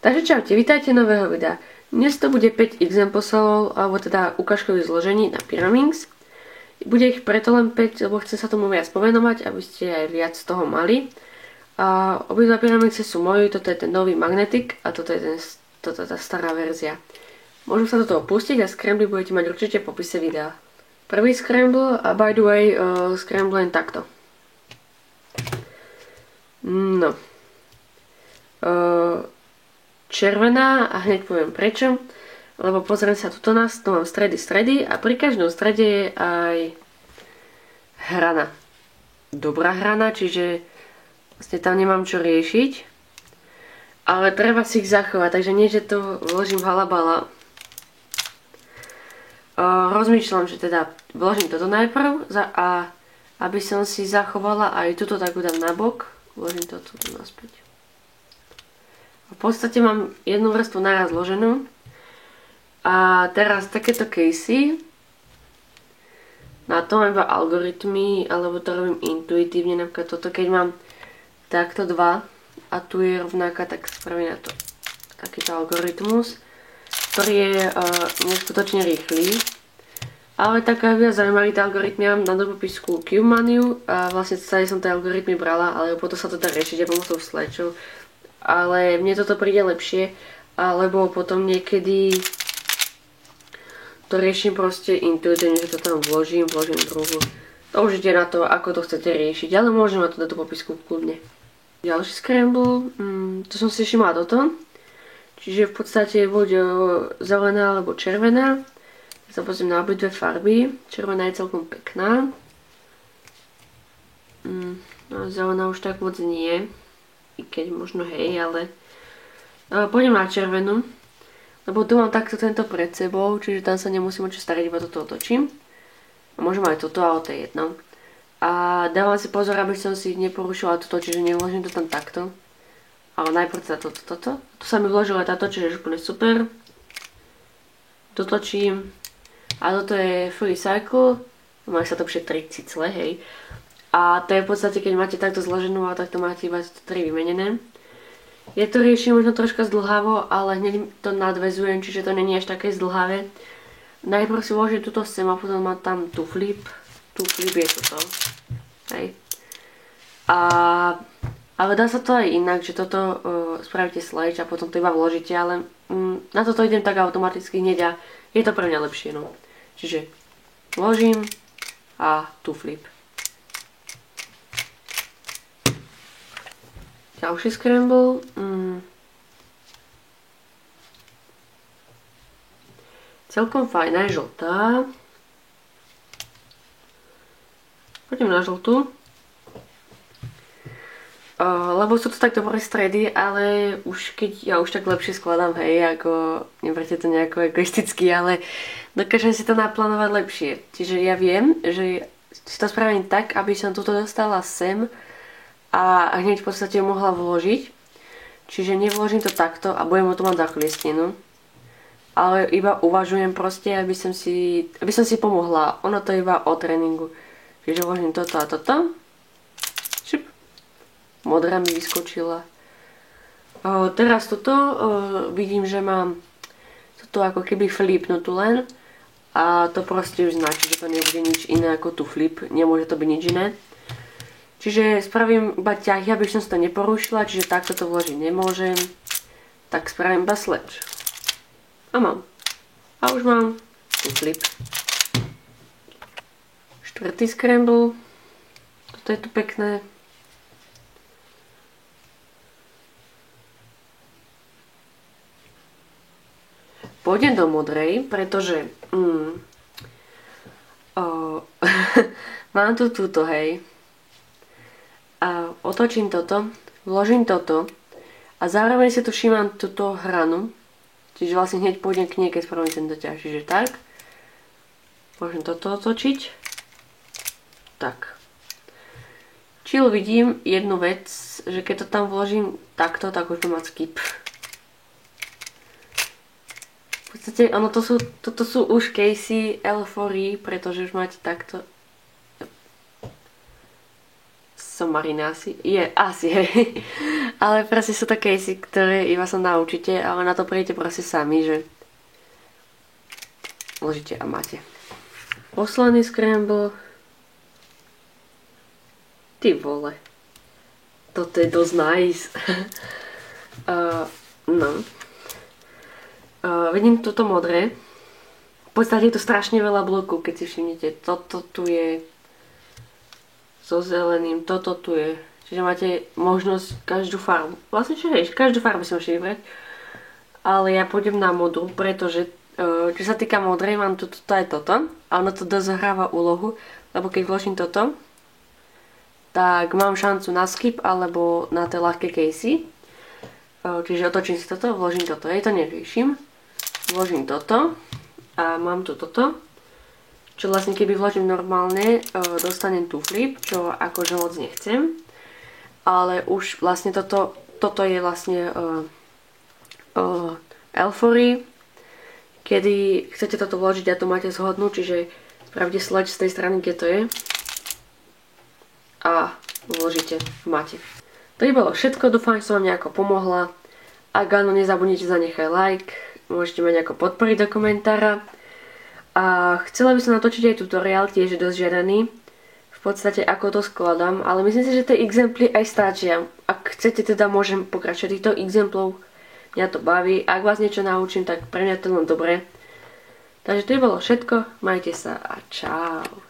Takže čaute, vítajte nového videa. Dnes to bude 5 exampleov, alebo teda ukážkových zložení na Pyraminx. Bude ich preto len 5, lebo chcem sa tomu viac povenovať, aby ste aj viac z toho mali. A obidva Pyraminxe sú moji, toto je ten nový Magnetic a toto je tá stará verzia. Môžem sa do toho pustiť a scramble budete mať určite v popise videa. Prvý scramble, a by the way, scramble len takto. No. Červená a hneď poviem prečo, lebo pozriem sa tuto nás, tu mám stredy a pri každom strede je aj hrana. Dobrá hrana, čiže vlastne tam nemám čo riešiť, ale treba si ich zachovať, takže nie, že to vložím halabala. Rozmýšľam, že teda vložím toto najprv a aby som si zachovala aj tuto takú dám na bok, vložím to tu naspäť. V podstate mám jednu vrstvu naraz zloženú. A teraz takéto casey. Na to mám iba algoritmy, alebo to robím intuitívne. Napríklad toto, keď mám takto dva a tu je rovnaká, tak spravím na to takýto algoritmus, ktorý je neskutočne rýchly. Ale taká viac zaujímavý tie algoritmy mám na dopopisku Cubemaniu a vlastne celé som tie algoritmy brala, ale potom sa to dá riešiť aj pomocou slajčov. Ale mne toto príde lepšie, alebo potom niekedy to riešim proste intuitívne, že to tam vložím druhú. To už ide na to, ako to chcete riešiť, ale môžem mať to do popisku kľudne. Ďalší scramble, to som si všimla toto. Čiže v podstate buď zelená alebo červená. Ja sa pozriem na obidve farby. Červená je celkom pekná. Zelená už tak moc nie. Keď možno hej, ale pôjdem na červenú, lebo tu mám takto tento pred sebou, čiže tam sa nemusím o čo starať, iba toto otočím. A môžem aj toto, ale to je jedno. A dávam si pozor, aby som si neporušila toto, čiže nevložím to tam takto. Ale najprv teda toto. Tu sa mi vložila táto, čiže je úplne super. Dotočím. A toto je free cycle. Má sa to šetriť cicle, hej. A to je v podstate, keď máte takto zloženú a takto máte iba 3 vymenené. Je to riešim možno troška zdlhavo, ale hneď to nadvezujem, čiže to není až také zdlhavé. Najprv si vložím túto sem a potom mám tam tu flip. Tu flip je toto. Hej. Ale dá sa to aj inak, že toto spravíte slide a potom to iba vložíte, ale na toto idem tak automaticky hneď a je to pre mňa lepšie. No. Čiže vložím a tu flip. Ďalší scramble. Celkom fajná je žltá. Poďme na žltú. Lebo sú to tak dobré stredy, ale už keď ja už tak lepšie skladám, hej, ako neberte to nejako egoisticky, ale dokážem si to naplánovať lepšie. Čiže ja viem, že si to spravím tak, aby som toto dostala sem a hneď v podstate mohla vložiť. Čiže nevložím to takto a budem o to mať zachliestnenú. Ale iba uvažujem proste, aby som si pomohla. Ono to je iba o tréningu. Čiže vložím toto a toto. Šup. Modrá mi vyskočila. Teraz toto vidím, že mám toto ako keby flipnutú len. A to proste už značí, že to nebude nič iné ako tu flip. Nemôže to byť nič iné. Čiže spravím iba ťahy, aby som si to neporušila, čiže takto to vložiť nemôžem. Tak spravím iba sledge. A mám. A už mám tu flip. Štvrtý scramble. Toto je tu pekné. Pôjdem do modrej, pretože mám tu túto, hej. A otočím toto, vložím toto a zároveň si tu všímam túto hranu, čiže vlastne hneď pôjdem k nej, keď spravím tento ťah, čiže tak. Môžem toto otočiť. Tak. Čiže vidím jednu vec, že keď to tam vložím takto, tak už to má skip. V podstate, ono toto sú už casey L4E, pretože už máte takto Submarina asi. Hej. Ale proste sú to casey, ktoré iba sa naučíte, ale na to príjete proste sami, že vložíte a máte. Posledný scramble. Ty vole. Toto je dosť nice. No. Vidím toto modré. V podstate je to strašne veľa blokov, keď si všimnete. Toto tu je so zeleným, toto tu je. Čiže máte možnosť každú farbu. Vlastne každú farbu si môžete vybrať. Ale ja pôjdem na modrú, pretože čo sa týka modrej, mám tu toto aj toto. A ono to dosť zahráva úlohu, lebo keď vložím toto, tak mám šancu na skip alebo na tie ľahké casey. Čiže otočím si toto, vložím toto. Ja to neriešim. Vložím toto. A mám tu toto, čo vlastne keby vložím normálne, dostanem tu flip, čo akože moc nechcem. Ale už vlastne toto je vlastne L4, kedy chcete toto vložiť a to máte zhodnú, čiže spravíte sleč z tej strany, kde to je. A vložíte, máte. To by bolo všetko, dúfam, že som vám nejako pomohla. Ak áno, nezabudnite zanechať like. Môžete ma nejako podporiť do komentára. A chcela by som natočiť aj tutoriál, tiež je dosť žiadaný. V podstate ako to skladám, ale myslím si, že tie exemply aj stačia. Ak chcete, teda môžem pokračovať týchto exemplov. Mňa to baví. Ak vás niečo naučím, tak pre mňa to len dobre. Takže to je bolo všetko. Majte sa a čau.